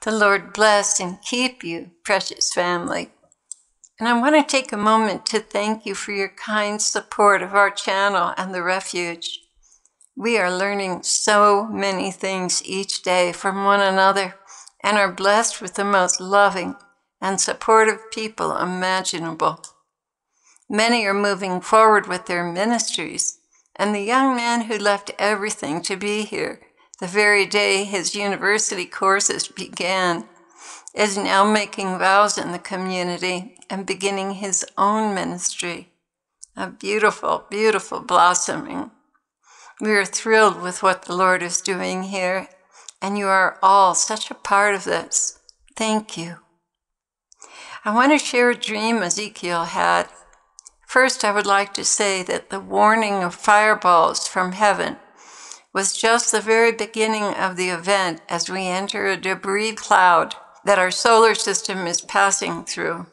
The Lord bless and keep you, precious family. And I want to take a moment to thank you for your kind support of our channel and the Refuge. We are learning so many things each day from one another and are blessed with the most loving and supportive people imaginable. Many are moving forward with their ministries, and the young man who left everything to be here the very day his university courses began is now making vows in the community and beginning his own ministry. A beautiful, beautiful blossoming. We are thrilled with what the Lord is doing here, and you are all such a part of this. Thank you. I want to share a dream Ezekiel had. First, I would like to say that the warning of fireballs from heaven was just the very beginning of the event as we enter a debris cloud that our solar system is passing through.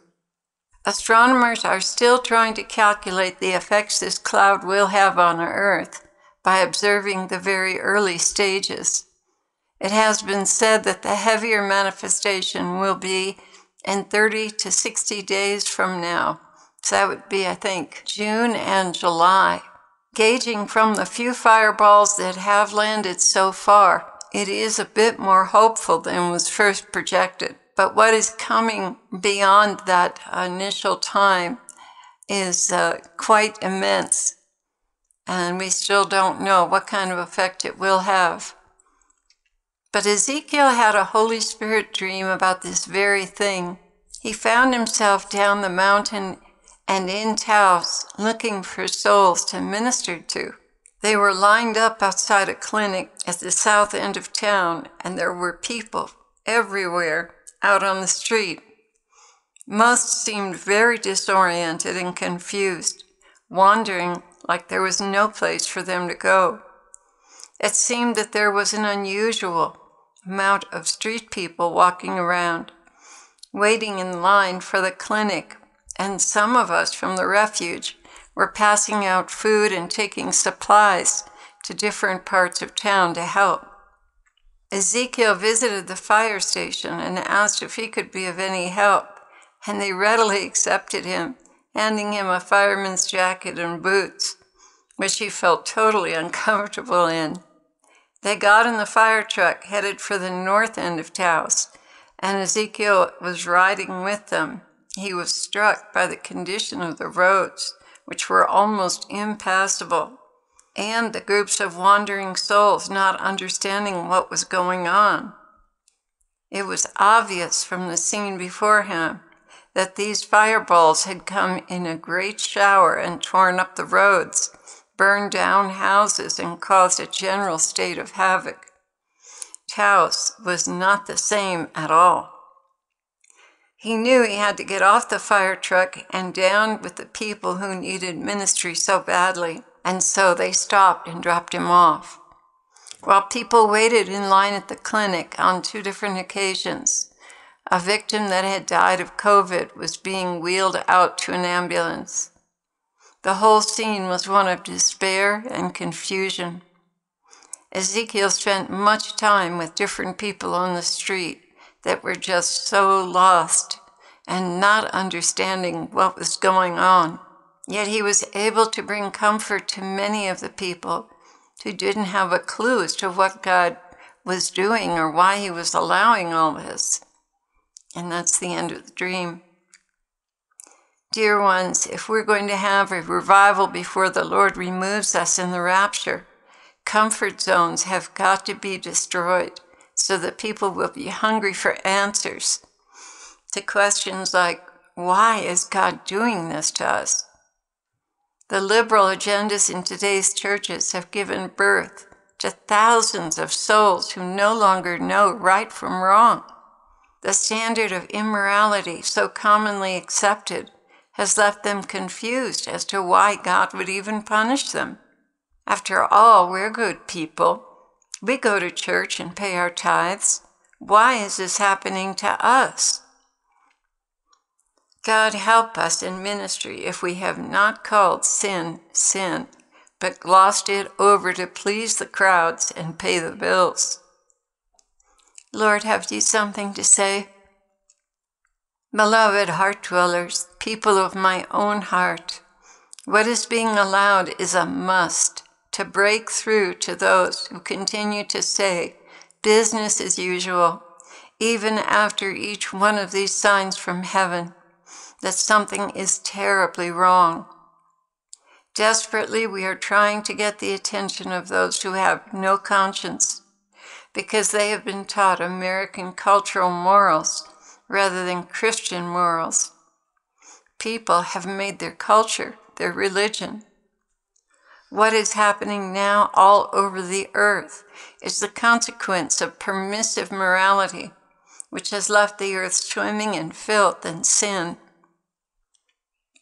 Astronomers are still trying to calculate the effects this cloud will have on Earth by observing the very early stages. It has been said that the heavier manifestation will be in 30 to 60 days from now. So that would be, I think, June and July. Gauging from the few fireballs that have landed so far, it is a bit more hopeful than was first projected. But what is coming beyond that initial time is quite immense. And we still don't know what kind of effect it will have. But Ezekiel had a Holy Spirit dream about this very thing. He found himself down the mountain and in Taos looking for souls to minister to. They were lined up outside a clinic at the south end of town, and there were people everywhere out on the street. Most seemed very disoriented and confused, wandering like there was no place for them to go. It seemed that there was an unusual amount of street people walking around, waiting in line for the clinic, and some of us from the Refuge were passing out food and taking supplies to different parts of town to help. Ezekiel visited the fire station and asked if he could be of any help, and they readily accepted him, handing him a fireman's jacket and boots, which he felt totally uncomfortable in. They got in the fire truck headed for the north end of Taos, and Ezekiel was riding with them. He was struck by the condition of the roads, which were almost impassable, and the groups of wandering souls not understanding what was going on. It was obvious from the scene before him that these fireballs had come in a great shower and torn up the roads, burned down houses, and caused a general state of havoc. Taos was not the same at all. He knew he had to get off the fire truck and down with the people who needed ministry so badly, and so they stopped and dropped him off. While people waited in line at the clinic on 2 different occasions, a victim that had died of COVID was being wheeled out to an ambulance. The whole scene was one of despair and confusion. Ezekiel spent much time with different people on the street that were just so lost and not understanding what was going on. Yet he was able to bring comfort to many of the people who didn't have a clue as to what God was doing or why he was allowing all this. And that's the end of the dream. Dear ones, if we're going to have a revival before the Lord removes us in the rapture, comfort zones have got to be destroyed so that people will be hungry for answers to questions like, why is God doing this to us? The liberal agendas in today's churches have given birth to thousands of souls who no longer know right from wrong. The standard of immorality so commonly accepted has left them confused as to why God would even punish them. After all, we're good people. We go to church and pay our tithes. Why is this happening to us? God help us in ministry if we have not called sin, sin, but glossed it over to please the crowds and pay the bills. Lord, have you something to say? Beloved heart dwellers, people of my own heart, what is being allowed is a must to break through to those who continue to say business as usual, even after each one of these signs from heaven, that something is terribly wrong. Desperately, we are trying to get the attention of those who have no conscience, because they have been taught American cultural morals rather than Christian morals. People have made their culture their religion. What is happening now all over the earth is the consequence of permissive morality, which has left the earth swimming in filth and sin.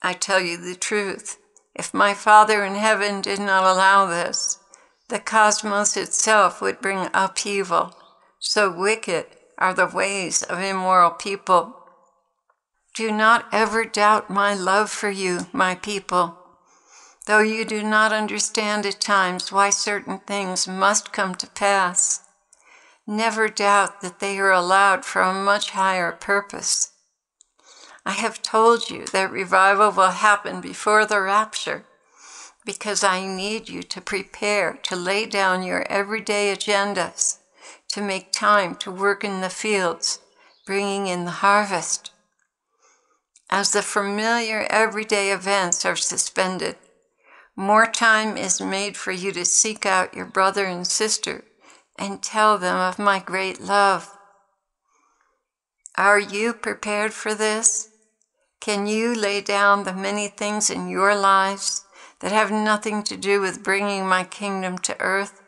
I tell you the truth, if my Father in heaven did not allow this, the cosmos itself would bring upheaval. So wicked are the ways of immoral people. Do not ever doubt my love for you, my people. Though you do not understand at times why certain things must come to pass, never doubt that they are allowed for a much higher purpose. I have told you that revival will happen before the rapture, because I need you to prepare to lay down your everyday agendas, to make time to work in the fields, bringing in the harvest. As the familiar everyday events are suspended, more time is made for you to seek out your brother and sister and tell them of my great love. Are you prepared for this? Can you lay down the many things in your lives that have nothing to do with bringing my kingdom to earth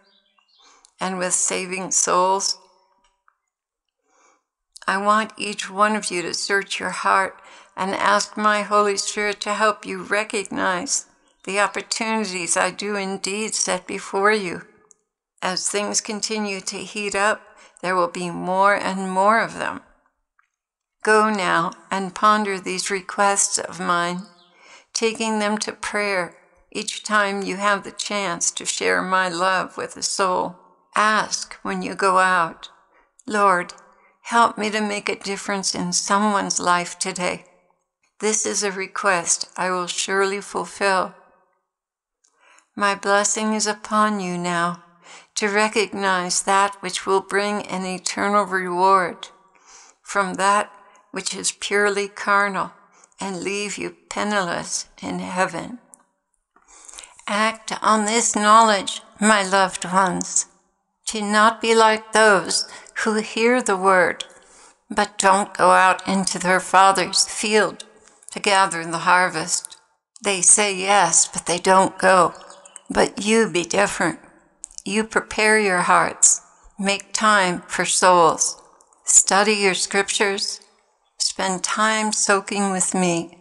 and with saving souls? I want each one of you to search your heart and ask my Holy Spirit to help you recognize the opportunities I do indeed set before you. As things continue to heat up, there will be more and more of them. Go now and ponder these requests of mine, taking them to prayer each time you have the chance to share my love with a soul. Ask when you go out, Lord, help me to make a difference in someone's life today. This is a request I will surely fulfill. My blessing is upon you now to recognize that which will bring an eternal reward from that which is purely carnal and leave you penniless in heaven. Act on this knowledge, my loved ones. Do not be like those who hear the word, but don't go out into their Father's field to gather the harvest. They say yes, but they don't go. But you be different. You prepare your hearts. Make time for souls. Study your scriptures. Spend time soaking with me.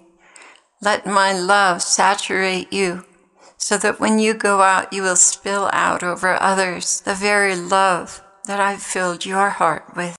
Let my love saturate you so that when you go out, you will spill out over others the very love that I've filled your heart with.